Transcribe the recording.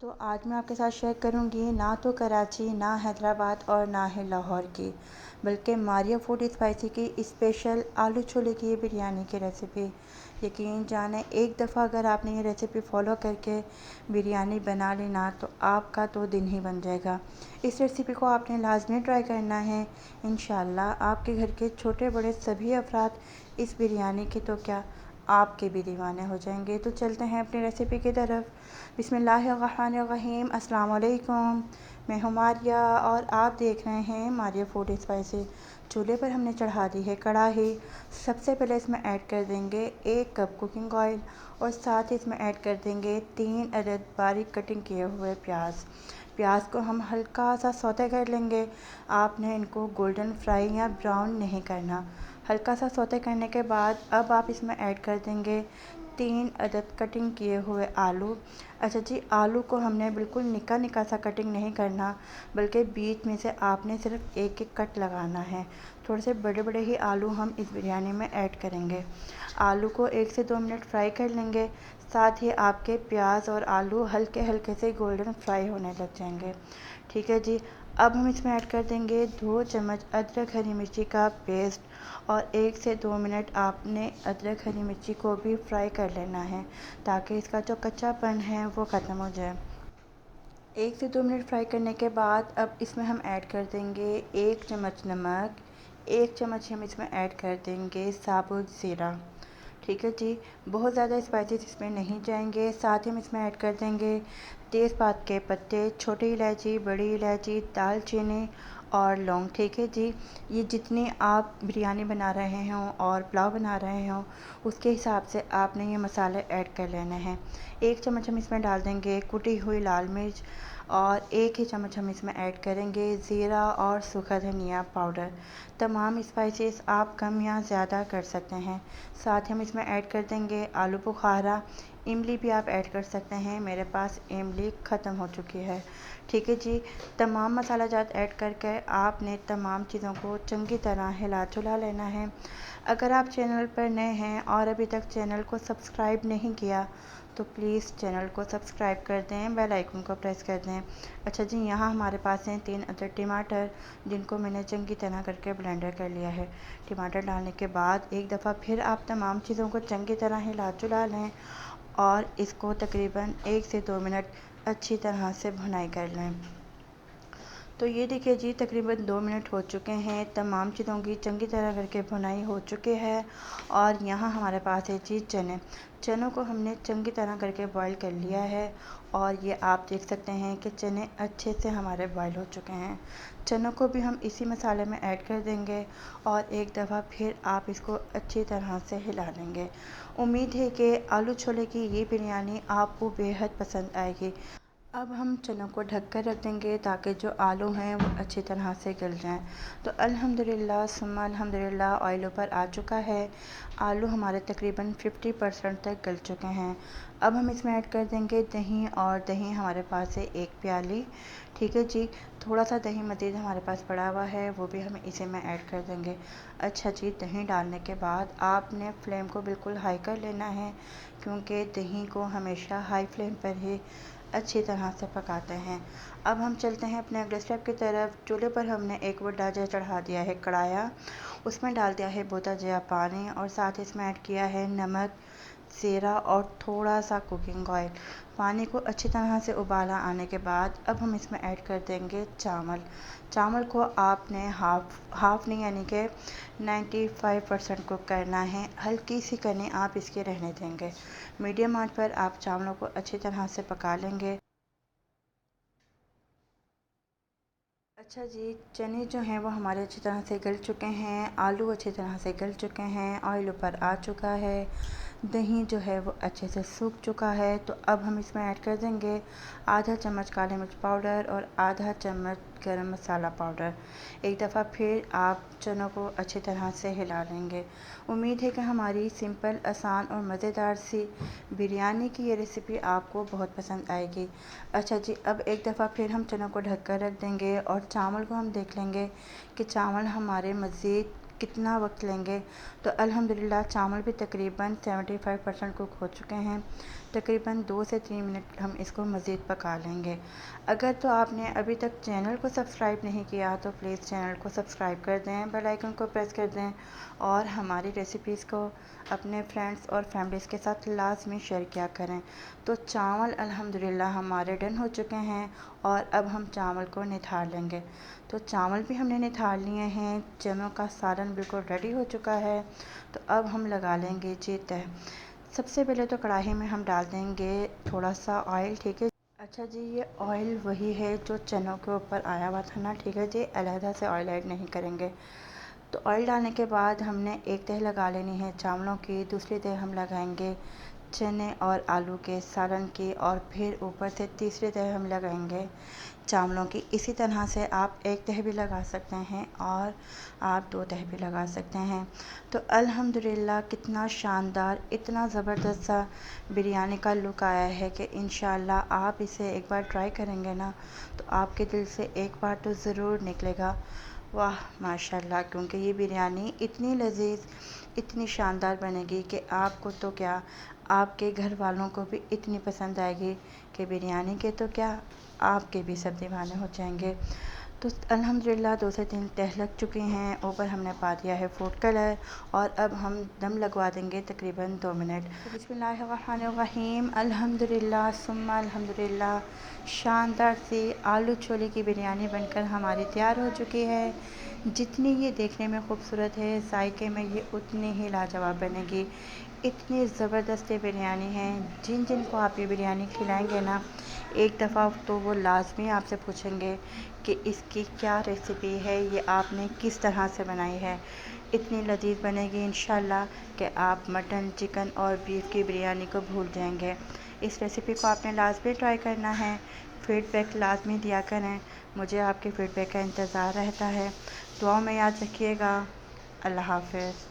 तो आज मैं आपके साथ शेयर करूंगी ना तो कराची, ना हैदराबाद और ना ही लाहौर की, बल्कि मारिया फूड स्पाइसी की स्पेशल आलू छोले की बिरयानी की रेसिपी। यकीन जाने एक दफ़ा अगर आपने ये रेसिपी फॉलो करके बिरयानी बना ली ना तो आपका तो दिन ही बन जाएगा। इस रेसिपी को आपने लाजमी ट्राई करना है। इंशाल्लाह आपके घर के छोटे बड़े सभी अफराद इस बिरयानी के तो क्या, आपके भी दीवाने हो जाएंगे। तो चलते हैं अपनी रेसिपी की तरफ। बिस्मिल्लाहिर्रहमानिर्रहीम। अस्सलाम वालेकुम। मैं हूँ मारिया और आप देख रहे हैं मारिया फूड स्पाइसी। चूल्हे पर हमने चढ़ा दी है कढ़ाई। सबसे पहले इसमें ऐड कर देंगे 1 कप कुकिंग ऑयल और साथ ही इसमें ऐड कर देंगे 3 अदद बारीक कटिंग किए हुए प्याज। प्याज को हम हल्का सा सौते कर लेंगे। आपने इनको गोल्डन फ्राई या ब्राउन नहीं करना। हल्का सा सौते करने के बाद अब आप इसमें ऐड कर देंगे 3 अदद कटिंग किए हुए आलू। अच्छा जी, आलू को हमने बिल्कुल निका निका सा कटिंग नहीं करना, बल्कि बीच में से आपने सिर्फ एक एक कट लगाना है। थोड़े से बड़े बड़े ही आलू हम इस बिरयानी में ऐड करेंगे। आलू को 1 से 2 मिनट फ्राई कर लेंगे। साथ ही आपके प्याज और आलू हल्के हल्के से गोल्डन फ्राई होने लग जाएंगे। ठीक है जी। अब हम इसमें ऐड कर देंगे 2 चम्मच अदरक हरी मिर्ची का पेस्ट और 1 से 2 मिनट आपने अदरक हरी मिर्ची को भी फ्राई कर लेना है, ताकि इसका जो कच्चापन है वो ख़त्म हो जाए। 1 से 2 मिनट फ्राई करने के बाद अब इसमें हम ऐड कर देंगे 1 चम्मच नमक। 1 चम्मच हम इसमें ऐड कर देंगे साबुत ज़ीरा। ठीक है जी। बहुत ज़्यादा स्पाइसेस इसमें नहीं जाएंगे। साथ ही हम इसमें ऐड कर देंगे तेज़पात के पत्ते, छोटी इलायची, बड़ी इलायची, दालचीनी और लौंग। ठीक है जी। ये जितनी आप बिरयानी बना रहे हों और पुलाव बना रहे हों उसके हिसाब से आपने ये मसाले ऐड कर लेने हैं। 1 चम्मच हम इसमें डाल देंगे कुटी हुई लाल मिर्च और 1 ही चम्मच हम इसमें ऐड करेंगे ज़ीरा और सूखा धनिया पाउडर। तमाम स्पाइसेस आप कम या ज़्यादा कर सकते हैं। साथ ही हम इसमें ऐड कर देंगे आलू बुखारा। इमली भी आप ऐड कर सकते हैं, मेरे पास इमली ख़त्म हो चुकी है। ठीक है जी। तमाम मसाला जात ऐड करके आपने तमाम चीज़ों को चंगी तरह हिला चुला लेना है। अगर आप चैनल पर नए हैं और अभी तक चैनल को सब्सक्राइब नहीं किया तो प्लीज़ चैनल को सब्सक्राइब कर दें, बेल आइकन को प्रेस कर दें। अच्छा जी, यहाँ हमारे पास हैं 3 अदद टमाटर, जिनको मैंने चंगी तरह करके ब्लेंडर कर लिया है। टमाटर डालने के बाद एक दफ़ा फिर आप तमाम चीज़ों को चंगी तरह हिला चुला लें और इसको तकरीबन 1 से 2 मिनट अच्छी तरह से भुनाई कर लें। तो ये देखिए जी, तकरीबन 2 मिनट हो चुके हैं। तमाम चीज़ों की चंगी तरह करके भुनाई हो चुकी है और यहाँ हमारे पास है जी चने। चनों को हमने चंगी तरह करके बॉईल कर लिया है और ये आप देख सकते हैं कि चने अच्छे से हमारे बॉईल हो चुके हैं। चनों को भी हम इसी मसाले में ऐड कर देंगे और एक दफ़ा फिर आप इसको अच्छी तरह से हिला लेंगे। उम्मीद है कि आलू छोले की ये बिरयानी आपको बेहद पसंद आएगी। अब हम चनों को ढक कर रख देंगे ताकि जो आलू हैं वो अच्छी तरह से गल जाएं। तो अल्हम्दुलिल्लाह सुम्मा अल्हम्दुलिल्लाह ऑयल ऊपर आ चुका है। आलू हमारे तकरीबन 50% तक गल चुके हैं। अब हम इसमें ऐड कर देंगे दही और दही हमारे पास है 1 प्याली। ठीक है जी। थोड़ा सा दही मज़ीद हमारे पास पड़ा हुआ है, वो भी हम इसी में ऐड कर देंगे। अच्छा जी, दही डालने के बाद आपने फ्लेम को बिल्कुल हाई कर लेना है, क्योंकि दही को हमेशा हाई फ्लेम पर ही अच्छी तरह से पकाते हैं। अब हम चलते हैं अपने अगले स्टेप की तरफ। चूल्हे पर हमने एक बड़ा जो चढ़ा दिया है कढ़ाया, उसमें डाल दिया है बोता जया पानी और साथ ही इसमें ऐड किया है नमक, ज़ीरा और थोड़ा सा कुकिंग ऑयल। पानी को अच्छी तरह से उबाला आने के बाद अब हम इसमें ऐड कर देंगे चावल। चावल को आपने हाफ़ नहीं, यानी कि 95% कुक करना है। हल्की सी कनी आप इसके रहने देंगे। मीडियम आंच पर आप चावलों को अच्छी तरह से पका लेंगे। अच्छा जी, चने जो हैं वो हमारे अच्छी तरह से गल चुके हैं, आलू अच्छी तरह से गल चुके हैं, ऑयल ऊपर आ चुका है, दही जो है वो अच्छे से सूख चुका है। तो अब हम इसमें ऐड कर देंगे आधा चम्मच काली मिर्च पाउडर और आधा चम्मच गरम मसाला पाउडर। एक दफ़ा फिर आप चनों को अच्छी तरह से हिला लेंगे। उम्मीद है कि हमारी सिंपल, आसान और मज़ेदार सी बिरयानी की ये रेसिपी आपको बहुत पसंद आएगी। अच्छा जी, अब एक दफ़ा फिर हम चनों को ढक कर रख देंगे और चावल को हम देख लेंगे कि चावल हमारे मज़ीद कितना वक्त लेंगे। तो अल्हम्दुलिल्लाह चावल भी तकरीबन 75% कुक हो चुके हैं। तकरीबन 2 से 3 मिनट हम इसको मज़ीद पका लेंगे। अगर तो आपने अभी तक चैनल को सब्सक्राइब नहीं किया तो प्लीज़ चैनल को सब्सक्राइब कर दें, बेल आइकन को प्रेस कर दें और हमारी रेसिपीज़ को अपने फ्रेंड्स और फैमिलीज़ के साथ लाजमी शेयर किया करें। तो चावल अल्हम्दुलिल्लाह हमारे डन हो चुके हैं और अब हम चावल को निथार लेंगे। तो चावल भी हमने निथार लिए हैं, चनों का सालन बिल्कुल रेडी हो चुका है। तो अब हम लगा लेंगे जी तह। सबसे पहले तो कढ़ाई में हम डाल देंगे थोड़ा सा ऑयल, ठीक है। अच्छा जी, ये ऑयल वही है जो चनों के ऊपर आया हुआ था ना, ठीक है जी, अलहदा से ऑयल ऐड नहीं करेंगे। तो ऑयल डालने के बाद हमने एक तह लगा लेनी है चावलों की, दूसरी तह हम लगाएंगे चने और आलू के सालन की और फिर ऊपर से तीसरी तह हम लगाएंगे चावलों की। इसी तरह से आप एक तह भी लगा सकते हैं और आप 2 तह भी लगा सकते हैं। तो अल्हम्दुलिल्लाह कितना शानदार, इतना ज़बरदस्त सा बिरयानी का लुक आया है कि इंशाल्लाह आप इसे एक बार ट्राई करेंगे ना तो आपके दिल से एक बार तो ज़रूर निकलेगा वाह माशाल्लाह, क्योंकि ये बिरयानी इतनी लजीज, इतनी शानदार बनेगी कि आपको तो क्या, आपके घर वालों को भी इतनी पसंद आएगी कि बिरयानी के तो क्या, आपके भी सब दीवाने हो जाएंगे। तो अल्हम्दुलिल्लाह 2 से 3 तह लग चुकी हैं, ऊपर हमने पा दिया है फूड कलर और अब हम दम लगवा देंगे तकरीबन 2 मिनट। तो बिस्मिल्लाहिर्रहमानिर्रहीम, अल्हम्दुलिल्लाह सुम्मा अल्हम्दुलिल्लाह, शानदार सी आलू छोले की बिरयानी बनकर हमारी तैयार हो चुकी है। जितनी ये देखने में खूबसूरत है, जायके में ये उतनी ही लाजवाब बनेगी। इतनी ज़बरदस्त ये बिरयानी है, जिन जिन को आप ये बिरयानी खिलाएंगे ना एक दफ़ा तो वो लाजमी आपसे पूछेंगे कि इसकी क्या रेसिपी है, ये आपने किस तरह से बनाई है। इतनी लजीज बनेगी इंशाल्लाह कि आप मटन, चिकन और बीफ की बिरयानी को भूल जाएंगे। इस रेसिपी को आपने लाजमी ट्राई करना है, फ़ीडबैक लाजमी दिया करें, मुझे आपके फ़ीडबैक का इंतज़ार रहता है। दुआ में याद रखिएगा। अल्लाह हाफ़िज़।